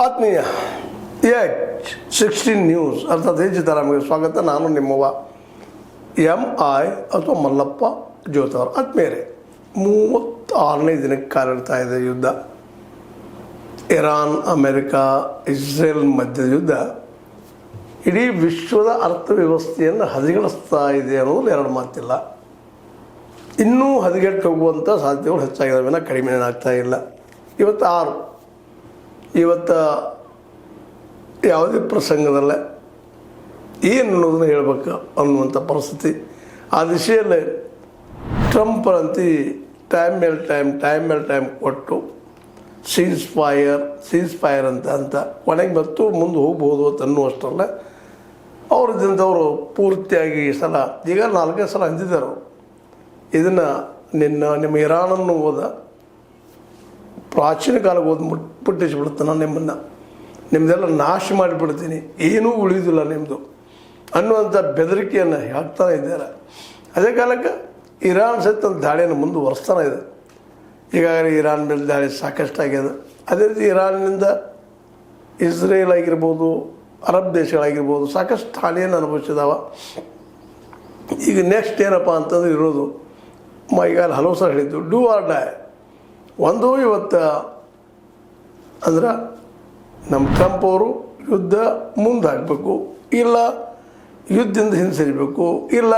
ಆತ್ಮೀಯ H16 news ಅರ್ಥಾತ್ ತರಾಮಿಗೆ ಸ್ವಾಗತ. ನಾನು ನಿಮ್ಮವ MI ಅಥವಾ ಮಲ್ಲಪ್ಪ ಜೋತವರ್. ಆತ್ಮೀಯರೇ, 36ನೇ ದಿನಕ್ಕೆ ಕಾಲಿಡ್ತಾ ಇದೆ ಯುದ್ಧ. ಇರಾನ್, ಅಮೆರಿಕಾ, ಇಸ್ರೇಲ್ ಮಧ್ಯದ ಯುದ್ಧ ಇಡೀ ವಿಶ್ವದ ಅರ್ಥವ್ಯವಸ್ಥೆಯನ್ನು ಹದಗೆಡಿಸ್ತಾ ಇದೆ ಅನ್ನೋದು ಎರಡು ಮಾತಿಲ್ಲ. ಇನ್ನೂ ಹದಗೆಟ್ಟು ಹೋಗುವಂಥ ಸಾಧ್ಯತೆಗಳು ಹೆಚ್ಚಾಗಿದ್ದಾವೆ, ಕಡಿಮೆ ಏನಾಗ್ತಾ ಇಲ್ಲ. ಇವತ್ತು ಯಾವುದೇ ಪ್ರಸಂಗದಲ್ಲೇ ಏನು ಅನ್ನೋದನ್ನು ಹೇಳ್ಬೇಕು ಅನ್ನುವಂಥ ಪರಿಸ್ಥಿತಿ. ಆ ದಿಶೆಯಲ್ಲೇ ಟ್ರಂಪ್ರಂತಿ ಟೈಮ್ ಮೇಲೆ ಟೈಮ್ ಕೊಟ್ಟು ಸೀಸ್ ಫೈರ್ ಅಂತ ಕೊನೆಗೆ ಮತ್ತು ಮುಂದೆ ಹೋಗ್ಬೋದು ಅಂತ ಅನ್ನುವಷ್ಟರಲ್ಲ ಅವ್ರದ್ದಿಂದವರು ಪೂರ್ತಿಯಾಗಿ ಈ ಸಲ ಈಗ 4 ಸಲ ಅಂದಿದ್ದಾರೆ. ಇದನ್ನು ನಿಮ್ಮ ಇರಾನನ್ನು ಓದ ಪ್ರಾಚೀನ ಕಾಲಕ್ಕೆ ಓದಿ ಮುಟ್ಟಿಸಿಬಿಡ್ತಾನೆ, ನಿಮ್ಮದೆಲ್ಲ ನಾಶ ಮಾಡಿಬಿಡ್ತೀನಿ, ಏನೂ ಉಳಿಯೋದಿಲ್ಲ ನಿಮ್ಮದು ಅನ್ನುವಂಥ ಬೆದರಿಕೆಯನ್ನು ಹಾಕ್ತಾನೆ ಇದ್ದಾರೆ. ಅದೇ ಕಾಲಕ್ಕೆ ಇರಾನ್ ಸಹಿತ ದಾಳಿಯನ್ನು ಮುಂದುವರಿಸ್ತಾನೆ ಇದೆ. ಈಗಾಗಲೇ ಇರಾನ್ ಮೇಲೆ ದಾಳಿ ಸಾಕಷ್ಟು ಆಗ್ಯದ. ಅದೇ ರೀತಿ ಇರಾನ್ನಿಂದ ಇಸ್ರೇಲ್ ಆಗಿರ್ಬೋದು, ಅರಬ್ ದೇಶಗಳಾಗಿರ್ಬೋದು ಸಾಕಷ್ಟು ಹಾನಿಯನ್ನು ಅನುಭವಿಸಿದಾವ. ಈಗ ನೆಕ್ಸ್ಟ್ ಏನಪ್ಪ ಅಂತಂದ್ರೆ ಇರೋದು ಈಗ ಹಲವು ಸಲ ಹೇಳಿದ್ದು ಡೂ ಆರ್ ಡೈ. ಒಂದು ಇವತ್ತು ಅಂದ್ರೆ ನಮ್ಮ ಟ್ರಂಪ್ ಅವರು ಯುದ್ಧ ಮುಂದೆ ಹಾಕಬೇಕು, ಇಲ್ಲ ಯುದ್ಧದಿಂದ ಹಿಂಸರಿಬೇಕು, ಇಲ್ಲ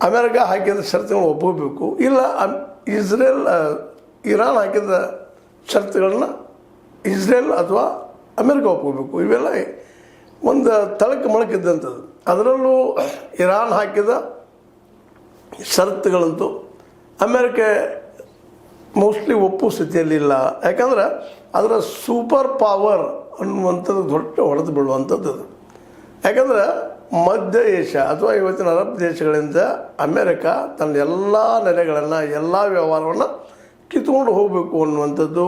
ಅಮೆರಿಕ ಹಾಕಿದ ಷರತ್ತುಗಳನ್ನ ಒಪ್ಪಬೇಕು, ಇಲ್ಲ ಇರಾನ್ ಹಾಕಿದ ಷರತ್ತುಗಳನ್ನ ಇಸ್ರೇಲ್ ಅಥವಾ ಅಮೆರಿಕ ಒಪ್ಕೋಬೇಕು. ಇವೆಲ್ಲ ಒಂದು ತಳಕ್ಕೆ ಮೊಳಕಿದ್ದಂಥದ್ದು. ಅದರಲ್ಲೂ ಇರಾನ್ ಹಾಕಿದ ಷರತ್ತುಗಳಂತೂ ಅಮೆರಿಕ ಮೋಸ್ಟ್ಲಿ ಒಪ್ಪುವ ಸ್ಥಿತಿಯಲ್ಲಿಲ್ಲ. ಯಾಕಂದ್ರೆ ಅದರ ಸೂಪರ್ ಪವರ್ ಅನ್ನುವಂಥದ್ದು ದೊಡ್ಡ ಹೊಡೆದು ಬೀಳುವಂಥದ್ದು. ಯಾಕಂದ್ರೆ ಮಧ್ಯ ಏಷ್ಯಾ ಅಥವಾ ಇವತ್ತಿನ ಅರಬ್ ದೇಶಗಳಿಂದ ಅಮೆರಿಕ ತನ್ನ ಎಲ್ಲ ನೆಲೆಗಳನ್ನು, ಎಲ್ಲ ವ್ಯವಹಾರವನ್ನು ಕಿತ್ಕೊಂಡು ಹೋಗಬೇಕು ಅನ್ನುವಂಥದ್ದು,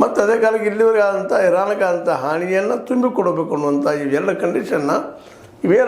ಮತ್ತು ಅದೇ ಕಾಲಕ್ಕೆ ಇಲ್ಲಿವರೆಗೆ ಆದಂಥ ಇರಾನ್ಗಾದಂಥ ಹಾನಿಯನ್ನು ತುಂಬಿಕೊಡಬೇಕು ಅನ್ನುವಂಥ ಇವೆಲ್ಲ ಕಂಡೀಷನ್ನ ಇವೇ